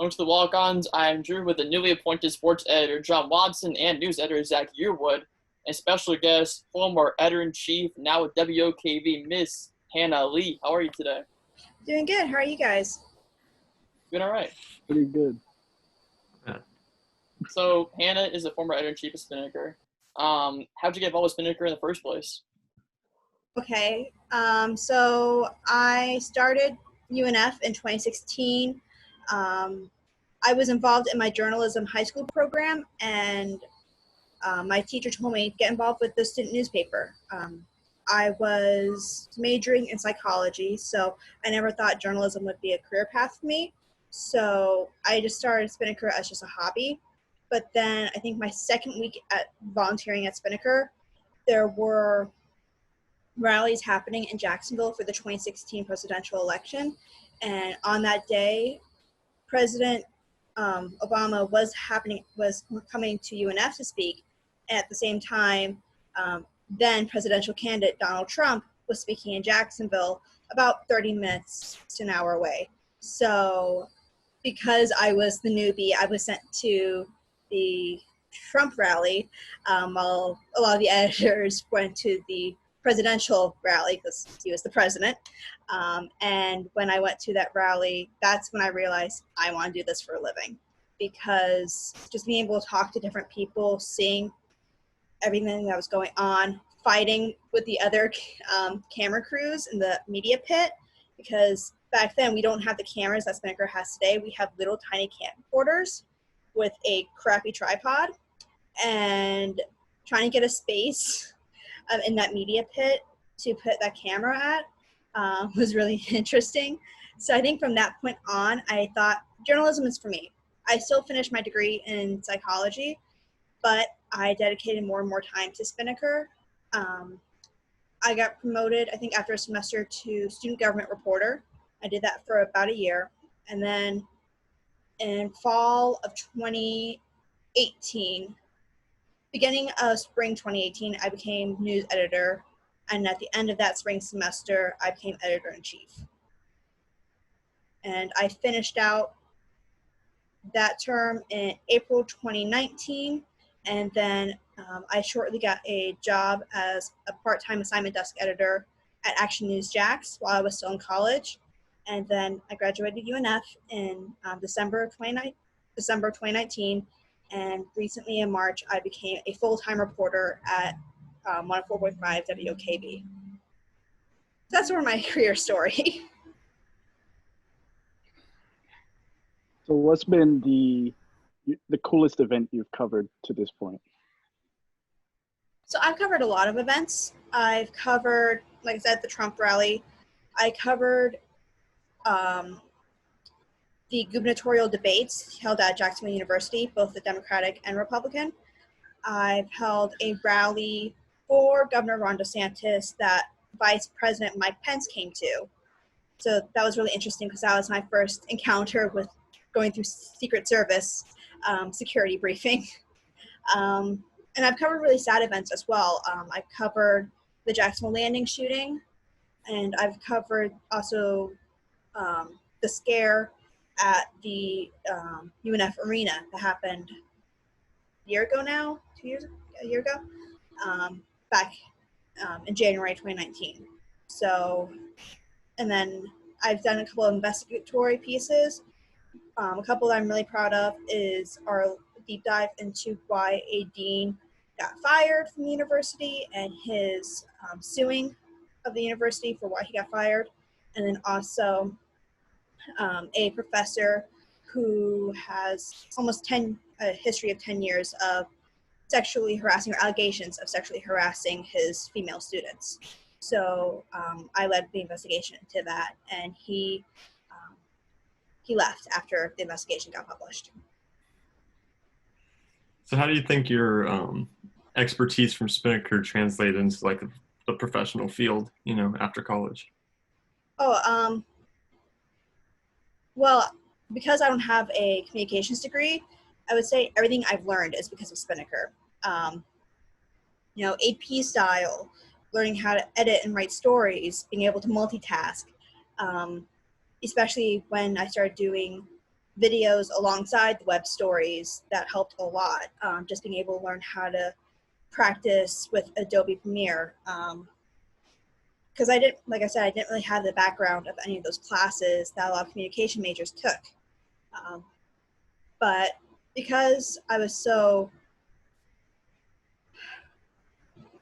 Welcome to the Walk-Ons. I'm Drew with the newly appointed sports editor John Watson and news editor Zach Yearwood, and special guest, former editor-in-chief, now with WOKV, Miss Hannah Lee. How are you today? Doing good. How are you guys? Doing all right. Pretty good. So Hannah is the former editor-in-chief of Spinnaker. How'd you get involved with Spinnaker in the first place? Okay. So I started UNF in 2016. I was involved in my journalism high school program, and my teacher told me to get involved with the student newspaper. I was majoring in psychology, so I never thought journalism would be a career path for me. So I just started Spinnaker as just a hobby. But then I think my second week at volunteering at Spinnaker, there were rallies happening in Jacksonville for the 2016 presidential election. And on that day, President Obama was coming to UNF to speak. At the same time, then presidential candidate Donald Trump was speaking in Jacksonville, about 30 minutes to an hour away. So because I was the newbie, I was sent to the Trump rally, while a lot of the editors went to the presidential rally because he was the president. And when I went to that rally, that's when I realized I want to do this for a living, because just being able to talk to different people, seeing everything that was going on, fighting with the other camera crews in the media pit, because back then we don't have the cameras that Spinnaker has today. We have little tiny camcorders with a crappy tripod, and trying to get a space in that media pit to put that camera at was really interesting. So I think from that point on, I thought journalism is for me. I still finished my degree in psychology, but I dedicated more and more time to Spinnaker. I got promoted, I think after a semester, to student government reporter. I did that for about a year. And then in fall of 2018, beginning of spring 2018, I became news editor, and at the end of that spring semester, I became editor-in-chief. And I finished out that term in April 2019, and then I shortly got a job as a part-time assignment desk editor at Action News Jax while I was still in college. And then I graduated UNF in December 2019. And recently in March, I became a full-time reporter at 104.5 WOKV. That's sort of my career story. So what's been the coolest event you've covered to this point? So I've covered a lot of events. I've covered, like I said, the Trump rally. I covered the gubernatorial debates held at Jacksonville University, both the Democratic and Republican. I've held a rally for Governor Ron DeSantis that Vice President Mike Pence came to. So that was really interesting because that was my first encounter with going through Secret Service security briefing. And I've covered really sad events as well. I've covered the Jacksonville Landing shooting, and I've covered also the scare at the UNF arena that happened a year ago now, a year ago, back in January 2019. So, and then I've done a couple of investigatory pieces. A couple that I'm really proud of is our deep dive into why a dean got fired from the university and his suing of the university for why he got fired. And then also a professor who has almost a history of 10 years of sexually harassing, or allegations of sexually harassing his female students. So I led the investigation into that, and he left after the investigation got published. So how do you think your expertise from Spinnaker translated into like the professional field, after college? Well, because I don't have a communications degree, I would say everything I've learned is because of Spinnaker. AP style, learning how to edit and write stories, being able to multitask, especially when I started doing videos alongside the web stories that helped a lot. Just being able to learn how to practice with Adobe Premiere. Because I didn't, like I said, I didn't really have the background of any of those classes that a lot of communication majors took. But because I was so,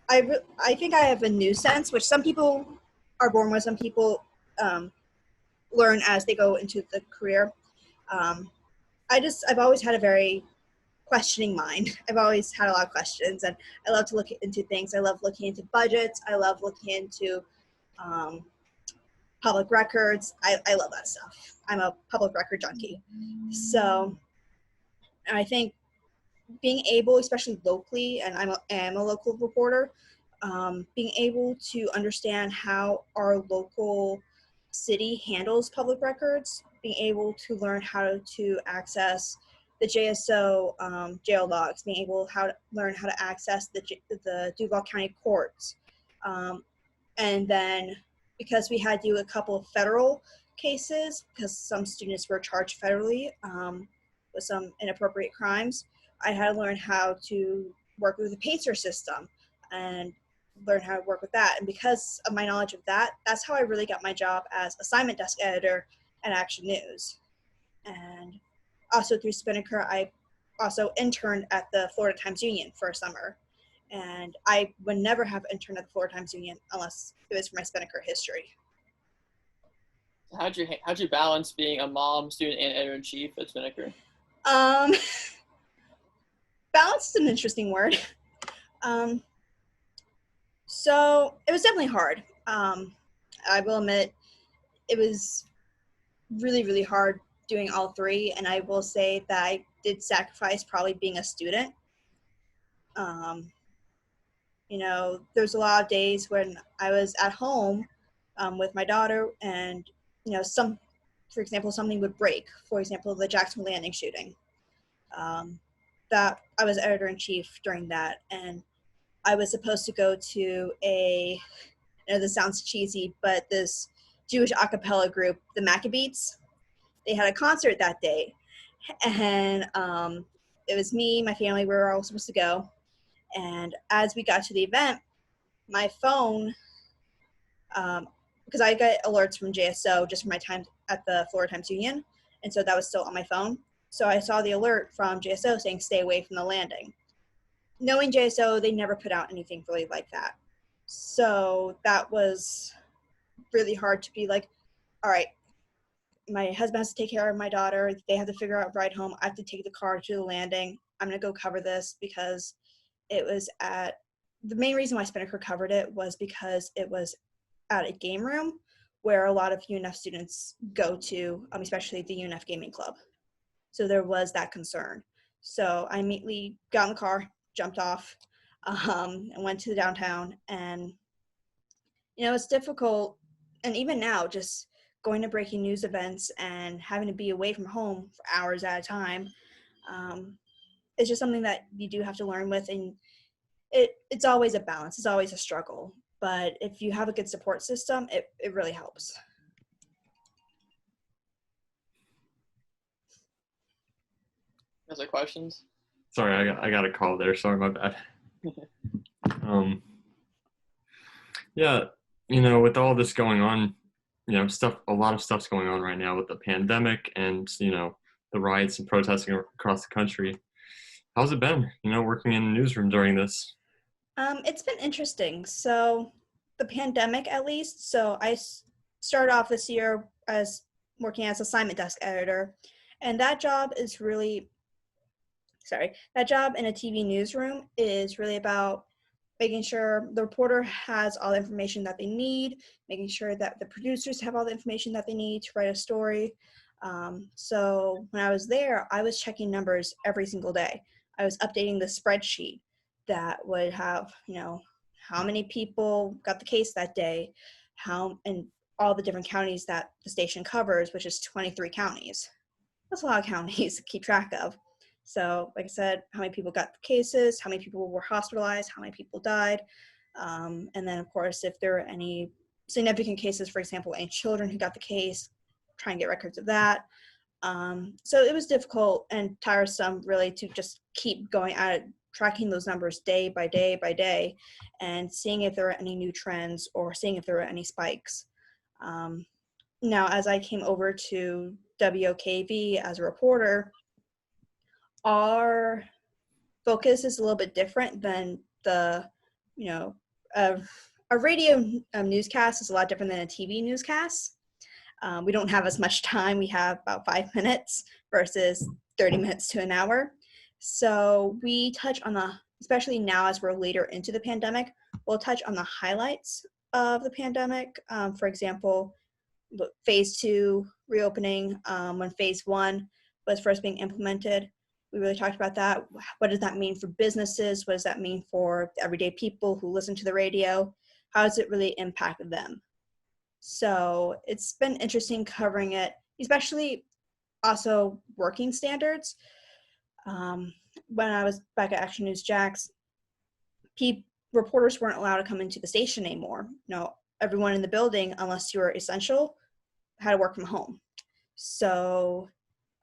I think I have a new sense, which some people are born with, some people learn as they go into the career. I've always had a very questioning mind. I've always had a lot of questions, and I love to look into things. I love looking into budgets. I love looking into public records. I love that stuff. I'm a public record junkie. So I think being able, especially locally, and I am a local reporter, being able to understand how our local city handles public records, being able to learn how to access the JSO jail logs, being able to learn how to access the Duval County courts. And then because we had to do a couple of federal cases, because some students were charged federally with some inappropriate crimes, I had to learn how to work with the PACER system and learn how to work with that. And because of my knowledge of that, that's how I really got my job as assignment desk editor at Action News. And also through Spinnaker, I also interned at the Florida Times-Union for a summer. And I would never have interned at the Florida Times-Union unless it was for my Spinnaker history. How'd you balance being a mom, student, and editor-in-chief at Spinnaker? Balance is an interesting word. So it was definitely hard. I will admit it was really, really hard doing all three. And I will say that I did sacrifice probably being a student. You know, there's a lot of days when I was at home with my daughter and, you know, for example, something would break. For example, the Jackson Landing shooting. That I was editor-in-chief during that. And I was supposed to go to I know this sounds cheesy, but this Jewish a cappella group, the Maccabees, they had a concert that day. And it was me, my family, we were all supposed to go. And as we got to the event, my phone, because I got alerts from JSO just for my time at the Florida Times-Union, and so that was still on my phone. So I saw the alert from JSO saying, stay away from the landing. Knowing JSO, they never put out anything really like that. So that was really hard to be like, all right, my husband has to take care of my daughter. They have to figure out a ride home. I have to take the car to the landing. I'm going to go cover this because it was the main reason why Spinnaker covered it was because it was at a game room where a lot of UNF students go to, especially the UNF Gaming Club. So there was that concern. So I immediately got in the car, jumped off, and went to the downtown. And, you know, it's difficult. And even now, just going to breaking news events and having to be away from home for hours at a time, it's just something that you do have to learn with. And it's always a balance. It's always a struggle. But if you have a good support system, it really helps. Other questions? Sorry, I got a call there. Sorry, my bad. Yeah, you know, with all this going on, you know, a lot of stuff's going on right now with the pandemic and, you know, the riots and protesting across the country. How's it been, you know, working in the newsroom during this? It's been interesting. So the pandemic, at least. So I started off this year as working as assignment desk editor, and that job is really, that job in a TV newsroom is really about making sure the reporter has all the information that they need, making sure that the producers have all the information that they need to write a story. So when I was there, I was checking numbers every single day. I was updating the spreadsheet that would have, you know, how many people got the case that day, and all the different counties that the station covers, which is 23 counties. That's a lot of counties to keep track of. So, like I said, how many people got the cases, how many people were hospitalized, how many people died. And then, of course, if there are any significant cases, for example, any children who got the case, try and get records of that. So it was difficult and tiresome really to just keep going at it, tracking those numbers day by day by day, and seeing if there were any new trends or seeing if there were any spikes. Now, as I came over to WOKV as a reporter, our focus is a little bit different than the, you know, a radio newscast is a lot different than a TV newscast. We don't have as much time. We have about 5 minutes versus 30 minutes to an hour. So we touch on especially now as we're later into the pandemic, we'll touch on the highlights of the pandemic. For example, phase 2 reopening, when phase 1 was first being implemented. We really talked about that. What does that mean for businesses? What does that mean for the everyday people who listen to the radio? How has it really impacted them? So it's been interesting covering it, especially also working standards. When I was back at Action News Jax, reporters weren't allowed to come into the station anymore. Everyone in the building, unless you were essential, had to work from home. So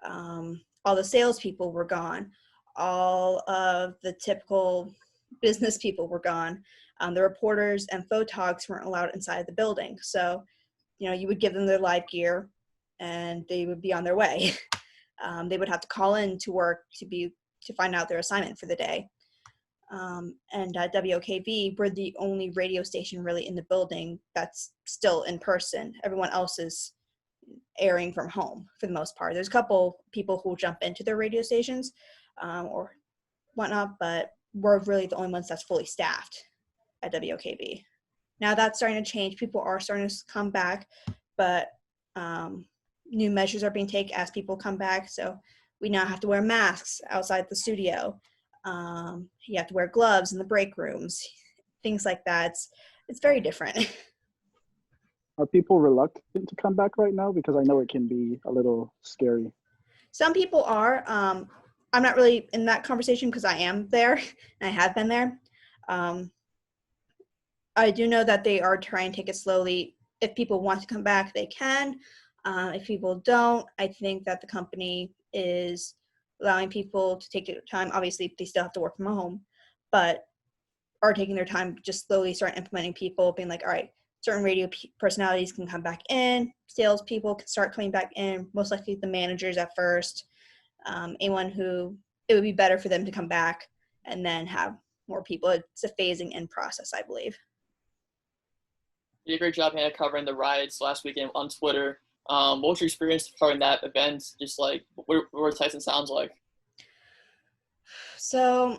all the salespeople were gone. All of the typical business people were gone. The reporters and photogs weren't allowed inside the building. So, you would give them their live gear and they would be on their way. They would have to call in to work to find out their assignment for the day. And at WOKV, we're the only radio station really in the building that's still in person. Everyone else is airing from home for the most part. There's a couple people who jump into their radio stations or whatnot, but we're really the only ones that's fully staffed at WOKV. Now that's starting to change. People are starting to come back, but new measures are being taken as people come back. So we now have to wear masks outside the studio. You have to wear gloves in the break rooms, things like that. It's very different. Are people reluctant to come back right now? Because I know it can be a little scary. Some people are. I'm not really in that conversation because I am there and I have been there. I do know that they are trying to take it slowly. If people want to come back, they can. If people don't, I think that the company is allowing people to take their time. Obviously, they still have to work from home, but are taking their time, just slowly start implementing people, being like, all right, certain radio personalities can come back in, salespeople can start coming back in, most likely the managers at first, anyone who it would be better for them to come back and then have more people. It's a phasing in process, I believe. You did a great job, Hannah, covering the riots last weekend on Twitter. What was your experience covering that event? Just like, what Tyson sounds like? So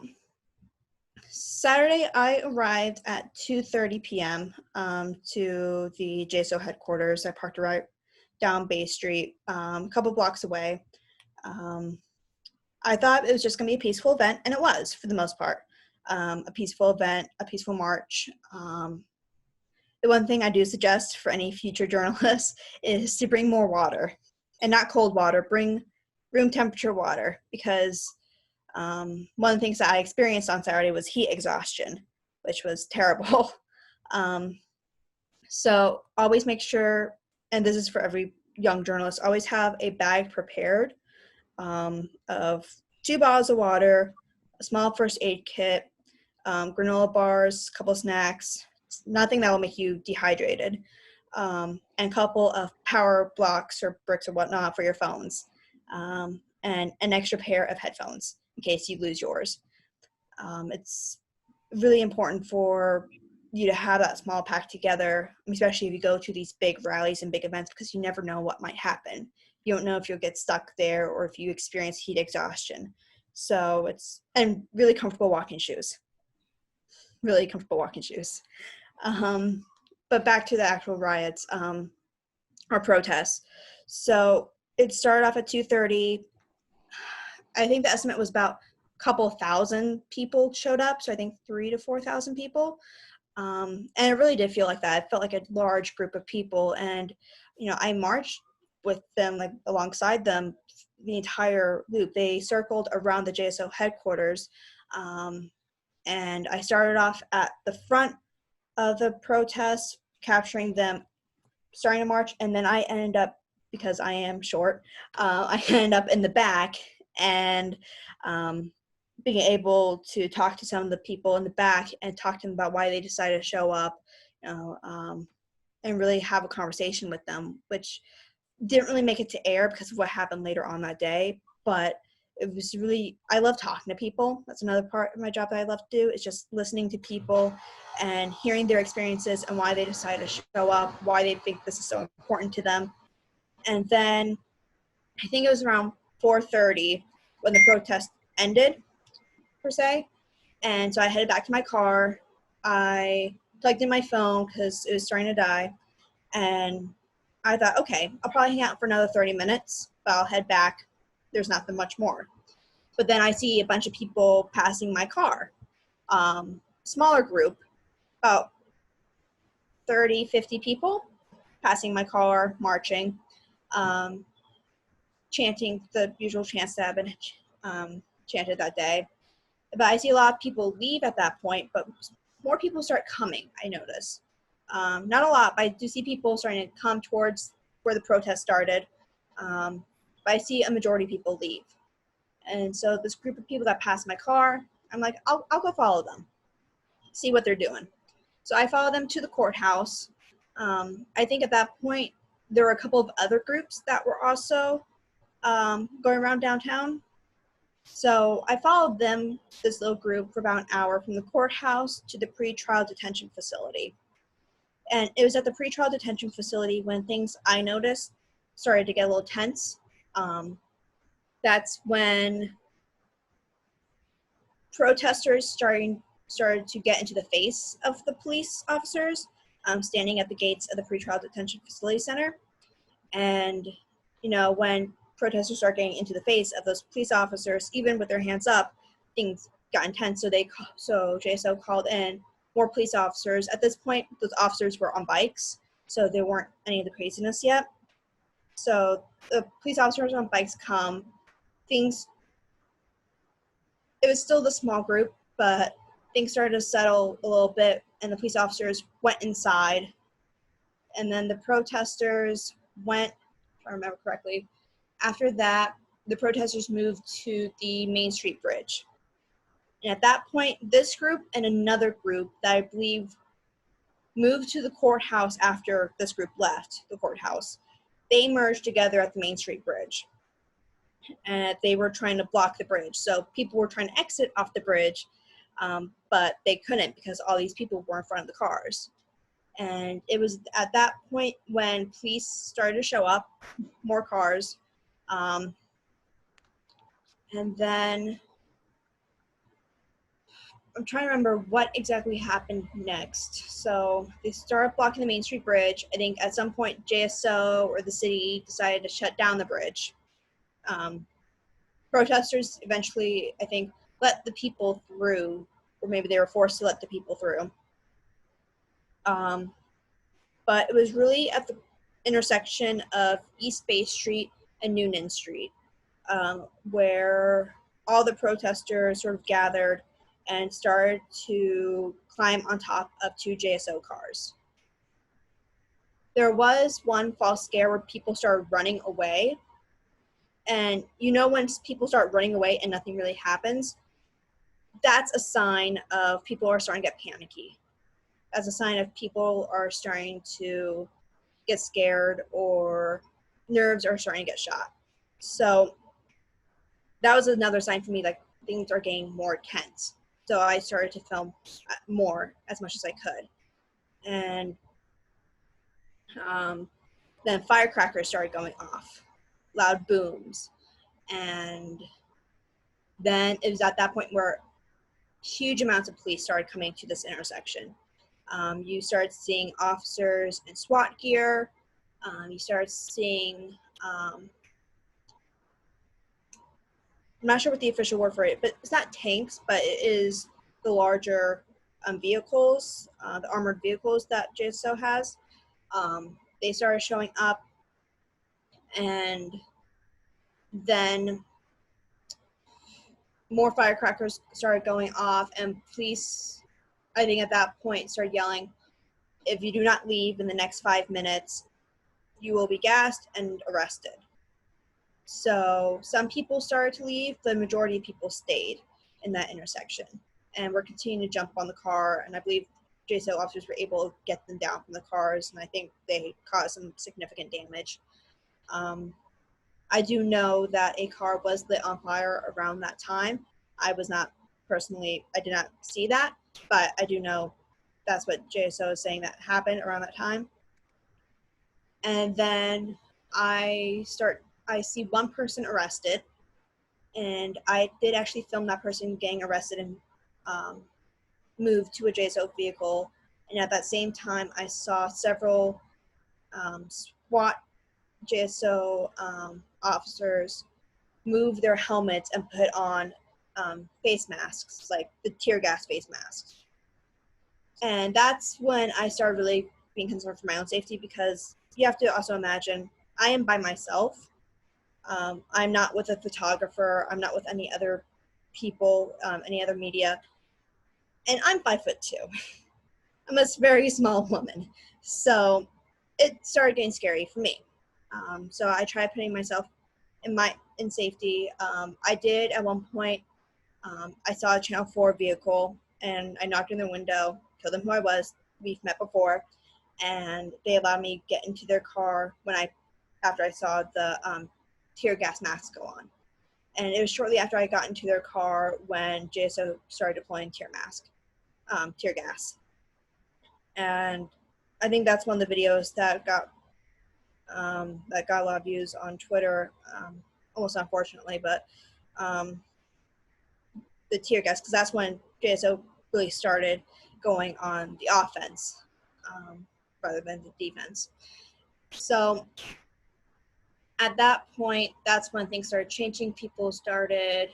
Saturday, I arrived at 2:30 p.m. To the JSO headquarters. I parked right down Bay Street, a couple blocks away. I thought it was just going to be a peaceful event, and it was, for the most part. A peaceful event, a peaceful march. The one thing I do suggest for any future journalists is to bring more water, and not cold water. Bring room temperature water, because one of the things that I experienced on Saturday was heat exhaustion, which was terrible. So always make sure, and this is for every young journalist, always have a bag prepared of 2 bottles of water, a small first aid kit, granola bars, a couple snacks, nothing that will make you dehydrated, and a couple of power blocks or bricks or whatnot for your phones, and an extra pair of headphones in case you lose yours. It's really important for you to have that small pack together, especially if you go to these big rallies and big events, because you never know what might happen. You don't know if you'll get stuck there or if you experience heat exhaustion. So and really comfortable walking shoes. Really comfortable walking shoes. But back to the actual riots, or protests. So it started off at 2:30. I think the estimate was about a couple thousand people showed up. So I think 3,000 to 4,000 people. And it really did feel like that. It felt like a large group of people. And, I marched with them, like alongside them, the entire loop. They circled around the JSO headquarters. And I started off at the front of the protest, capturing them, starting to march. And then I ended up because I am short, I ended up in the back, and being able to talk to some of the people in the back and talk to them about why they decided to show up, and really have a conversation with them, which didn't really make it to air because of what happened later on that day. But it was really, I love talking to people. That's another part of my job that I love to do, is just listening to people and hearing their experiences and why they decided to show up, why they think this is so important to them. And then I think it was around 4:30 when the protest ended, per se. And so I headed back to my car. I plugged in my phone because it was starting to die. And I thought, okay, I'll probably hang out for another 30 minutes, but I'll head back. There's nothing much more. But then I see a bunch of people passing my car. Smaller group, about 30, 50 people passing my car, marching, chanting the usual chants that have been chanted that day. But I see a lot of people leave at that point, but more people start coming, I notice. Not a lot, but I do see people starting to come towards where the protest started. But I see a majority of people leave. And so this group of people that passed my car, I'm like, I'll go follow them, see what they're doing. So I followed them to the courthouse. I think at that point, there were a couple of other groups that were also going around downtown. So I followed them, this little group, for about an hour from the courthouse to the pretrial detention facility. And it was at the pretrial detention facility when things I noticed started to get a little tense. That's when protesters started to get into the face of the police officers standing at the gates of the pretrial detention facility center. And, when protesters start getting into the face of those police officers, even with their hands up, things got intense. So JSO called in more police officers. At this point, those officers were on bikes, so there weren't any of the craziness yet. So the police officers on bikes come. It was still the small group, but things started to settle a little bit, and the police officers went inside. And then the protesters went, if I remember correctly, after that, the protesters moved to the Main Street Bridge. And at that point, this group and another group that I believe moved to the courthouse after this group left the courthouse, they merged together at the Main Street Bridge. And they were trying to block the bridge. So people were trying to exit off the bridge, but they couldn't because all these people were in front of the cars. And it was at that point when police started to show up, more cars. And then I'm trying to remember what exactly happened next. So they started blocking the Main Street Bridge. I think at some point JSO or the city decided to shut down the bridge. Protesters eventually, I think, let the people through, or maybe they were forced to let the people through. But it was really at the intersection of East Bay Street and Noonan Street, where all the protesters sort of gathered and started to climb on top of two JSO cars. There was one false scare where people started running away. And when people start running away and nothing really happens, that's a sign of people are starting to get panicky. That's a sign of people are starting to get scared or nerves are starting to get shot. So that was another sign for me, like things are getting more tense. So I started to film more as much as I could. And then firecrackers started going off, loud booms. And then it was at that point where huge amounts of police started coming to this intersection. You started seeing officers in SWAT gear. You started seeing, I'm not sure what the official word for it, but it's not tanks, but it is the larger vehicles, the armored vehicles that JSO has. They started showing up, and then more firecrackers started going off, and police, I think at that point, started yelling, if you do not leave in the next 5 minutes, you will be gassed and arrested. So some people started to leave. The majority of people stayed in that intersection and were continuing to jump on the car. And I believe JSO officers were able to get them down from the cars, and I think they caused some significant damage. I do know that a car was lit on fire around that time. I was not personally, I did not see that, but I do know that's what JSO is saying that happened around that time. And then I see one person arrested, and I did actually film that person getting arrested and moved to a JSO vehicle. And at that same time, I saw several SWAT JSO officers move their helmets and put on face masks, like the tear gas face masks. And that's when I started really being concerned for my own safety, because you have to also imagine I am by myself. I'm not with a photographer. I'm not with any other people, any other media. And I'm 5'2". I'm a very small woman. So it started getting scary for me. So I tried putting myself in safety. I did at one point, I saw a Channel 4 vehicle, and I knocked on their window, told them who I was. We've met before, and they allowed me to get into their car after I saw the tear gas mask go on. And it was shortly after I got into their car when JSO started deploying tear gas. And I think that's one of the videos that got a lot of views on Twitter, almost unfortunately, but the tear gas, because that's when JSO really started going on the offense rather than the defense. So at that point, that's when things started changing. People started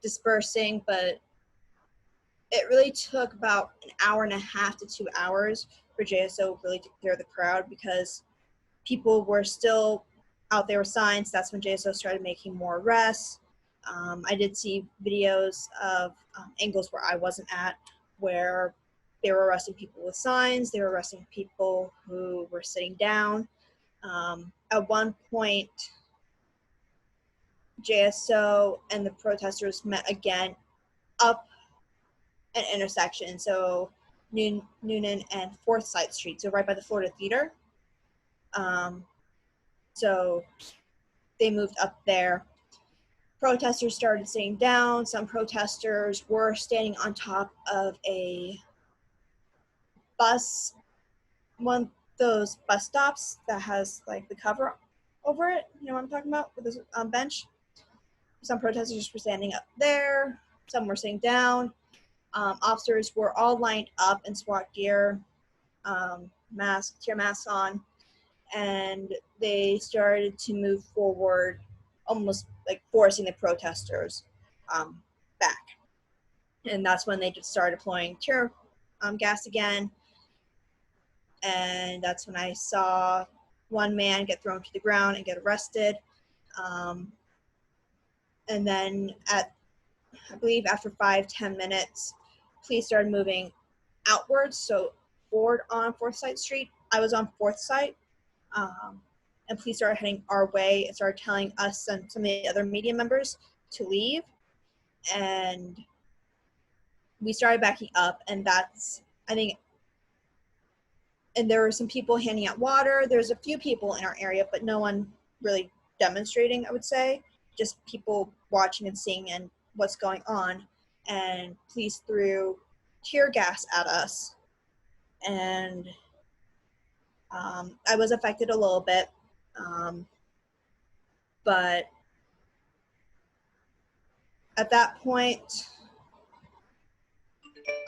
dispersing, but it really took about an hour and a half to 2 hours for JSO really to clear the crowd, because people were still out there with signs. That's when JSO started making more arrests. I did see videos of angles where I wasn't at, where they were arresting people with signs. They were arresting people who were sitting down. At one point, JSO and the protesters met again up an intersection, so Noonan and Forsyth Street, so right by the Florida Theater. So they moved up there. Protesters started sitting down. Some protesters were standing on top of a bus, one of those bus stops that has like the cover over it. You know what I'm talking about, with this bench? Some protesters were standing up there. Some were sitting down. Officers were all lined up in SWAT gear, tear masks on, and they started to move forward, almost like forcing the protesters back. And that's when they just started deploying tear gas again. And that's when I saw one man get thrown to the ground and get arrested. And then I believe after 5-10 minutes, police started moving outwards, so forward on Forsyth Street. I was on Forsyth, and police started heading our way and started telling us and some of the other media members to leave. And we started backing up, and that's, I think, and there were some people handing out water. There's a few people in our area, but no one really demonstrating, I would say. Just people watching and seeing and what's going on. And police threw tear gas at us. And I was affected a little bit. But at that point,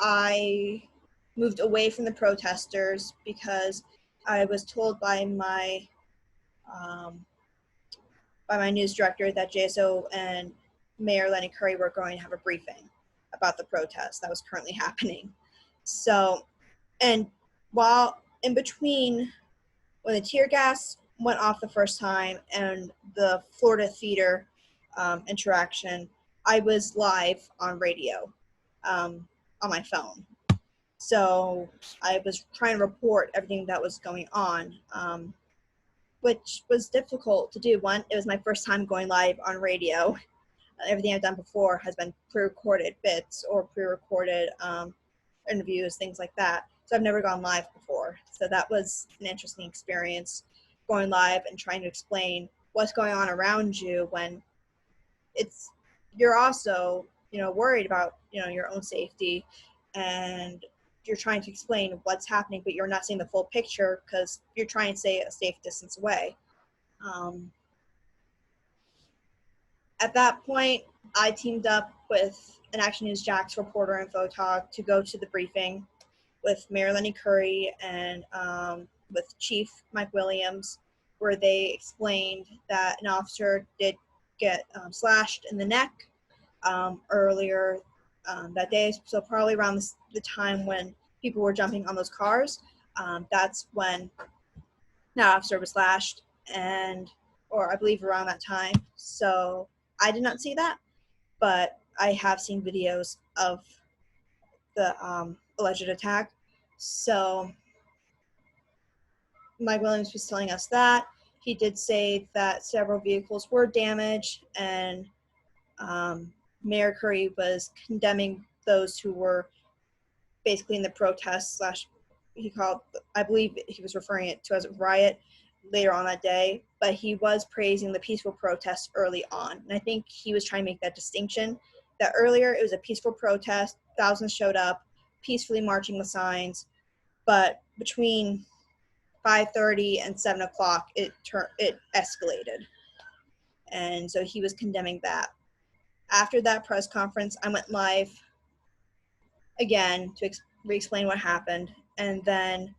I moved away from the protesters because I was told by my news director that JSO and Mayor Lenny Curry were going to have a briefing about the protest that was currently happening. So, and while in between, when the tear gas went off the first time and the Florida Theater interaction, I was live on radio on my phone. So I was trying to report everything that was going on. which was difficult to do. One, it was my first time going live on radio. Everything I've done before has been pre-recorded bits or pre-recorded interviews, things like that. So I've never gone live before. So that was an interesting experience, going live and trying to explain what's going on around you when you're also, worried about, your own safety, and you're trying to explain what's happening, but you're not seeing the full picture because you're trying to stay a safe distance away. At that point, I teamed up with an Action News Jax reporter and photog to go to the briefing with Mayor Lenny Curry and with Chief Mike Williams, where they explained that an officer did get slashed in the neck earlier that day. So probably around the time when people were jumping on those cars, that's when that officer was slashed, or I believe around that time. So I did not see that, but I have seen videos of the alleged attack. So Mike Williams was telling us that. He did say that several vehicles were damaged, and Mayor Curry was condemning those who were basically in the protest I believe he was referring it to as a riot later on that day, but he was praising the peaceful protests early on. And I think he was trying to make that distinction, that earlier it was a peaceful protest, thousands showed up, peacefully marching with signs, but between 5:30 and 7 o'clock, it escalated. And so he was condemning that. After that press conference, I went live again to re-explain what happened. And then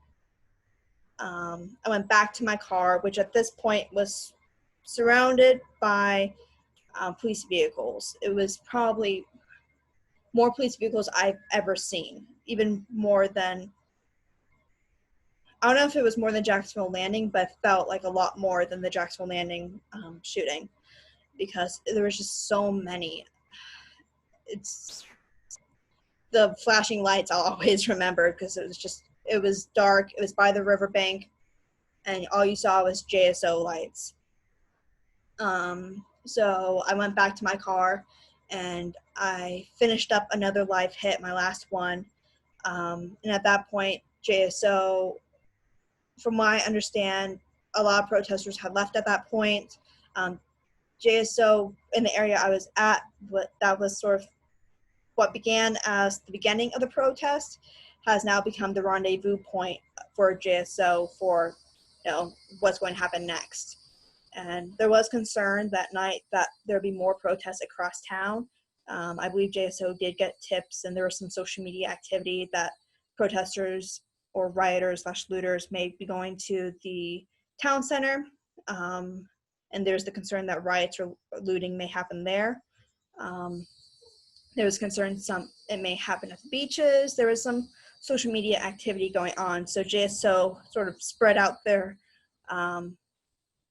I went back to my car, which at this point was surrounded by police vehicles. It was probably more police vehicles I've ever seen, even more than, I don't know if it was more than Jacksonville Landing, but it felt like a lot more than the Jacksonville Landing shooting, because there was just so many. It's the flashing lights I'll always remember, because it was dark, it was by the riverbank, and all you saw was JSO lights. So I went back to my car and I finished up another live hit, my last one. And at that point, JSO, from what I understand, a lot of protesters had left at that point. JSO in the area I was at, that was sort of what began as the beginning of the protest, has now become the rendezvous point for JSO for, what's going to happen next. And there was concern that night that there'd be more protests across town. I believe JSO did get tips, and there was some social media activity that protesters or rioters / looters may be going to the town center. And there's the concern that riots or looting may happen there. There was concern it may happen at the beaches. There was some social media activity going on. So JSO sort of spread out their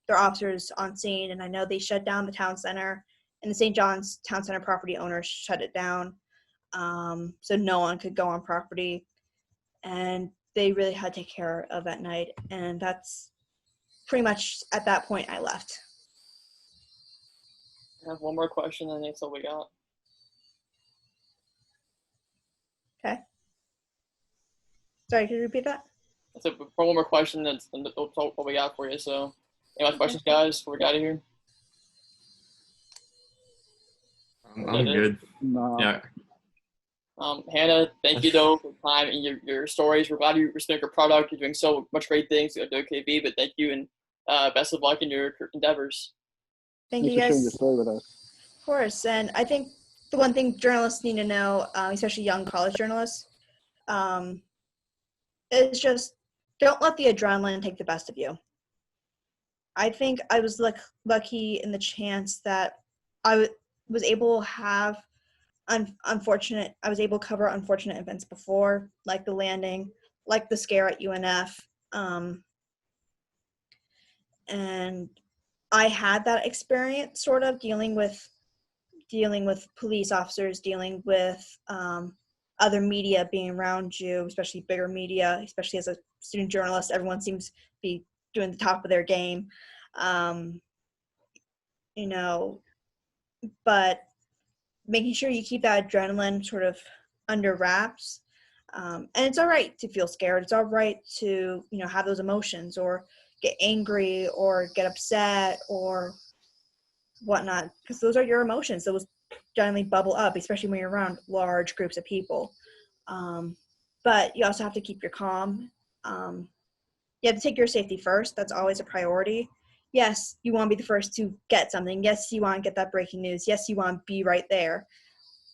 officers on scene, and I know they shut down the town center, and the St. John's Town Center property owners shut it down, so no one could go on property, and they really had to take care of that night. And that's pretty much at that point I left. I have one more question, and that's all we got. Okay. Sorry, could you repeat that? So for one more question, that's all we got for you. So, any more questions, guys, before we get out of here? I'm good. No. Yeah. Hannah, thank you though for the time and your stories. We're glad you're Spinnaker product. You're doing so much great things at OKV, but thank you, and best of luck in your endeavors. Thank Thanks you for guys. sharing your story with us. Of course, and I think the one thing journalists need to know, especially young college journalists, is just don't let the adrenaline take the best of you. I think I was lucky in the chance that I was able to have I was able to cover unfortunate events before, like the landing, like the scare at UNF, and I had that experience sort of dealing with police officers, dealing with other media being around you, especially bigger media, especially as a student journalist. Everyone seems to be doing the top of their game. You know, but making sure you keep that adrenaline sort of under wraps. And it's all right to feel scared. It's all right to, you know, have those emotions or get angry or get upset or whatnot, because those are your emotions. Those generally bubble up, especially when you're around large groups of people. But you also have to keep your calm. You have to take your safety first. That's always a priority. Yes, you want to be the first to get something. Yes, you want to get that breaking news. Yes, you want to be right there.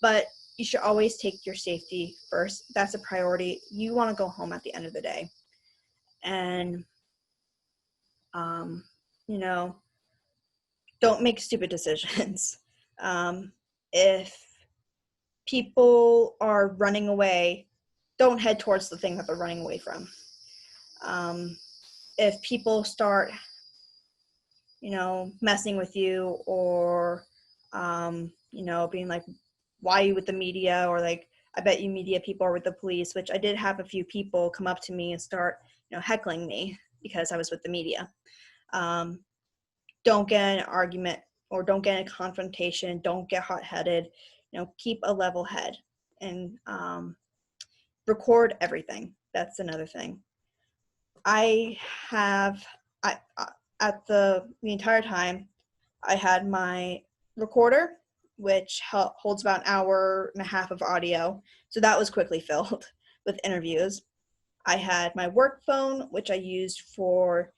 But you should always take your safety first. That's a priority. You want to go home at the end of the day. And, you know, don't make stupid decisions. If people are running away, don't head towards the thing that they're running away from. If people start, you know, messing with you or, you know, being like, why are you with the media? Or like, I bet you media people are with the police, which I did have a few people come up to me and start, you know, heckling me because I was with the media. Don't get in an argument or don't get in a confrontation. Don't get hot-headed. You know, keep a level head and record everything. That's another thing. I have, at the entire time, I had my recorder, which holds about an hour and a half of audio. So that was quickly filled with interviews. I had my work phone, which I used for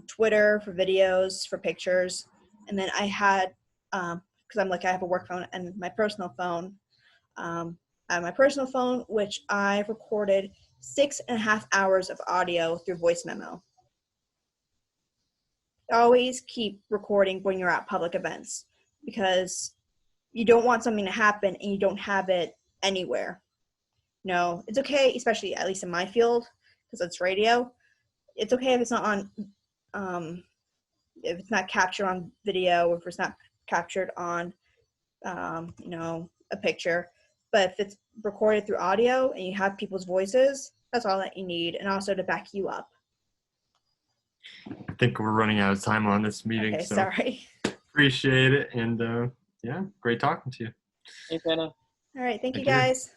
Twitter, for videos, for pictures. And then I had, because I'm like, I have a work phone and my personal phone. I have my personal phone, which I recorded 6.5 hours of audio through voice memo. Always keep recording when you're at public events because you don't want something to happen and you don't have it anywhere. No, it's okay, especially at least in my field, because it's radio. It's okay if it's not on, if it's not captured on video or if it's not captured on, you know, a picture. But if it's recorded through audio and you have people's voices, that's all that you need, and also to back you up. I think we're running out of time on this meeting. Okay, so sorry. appreciate it. And yeah, great talking to you. Hey, Penna. All right, thank you Thank you. guys.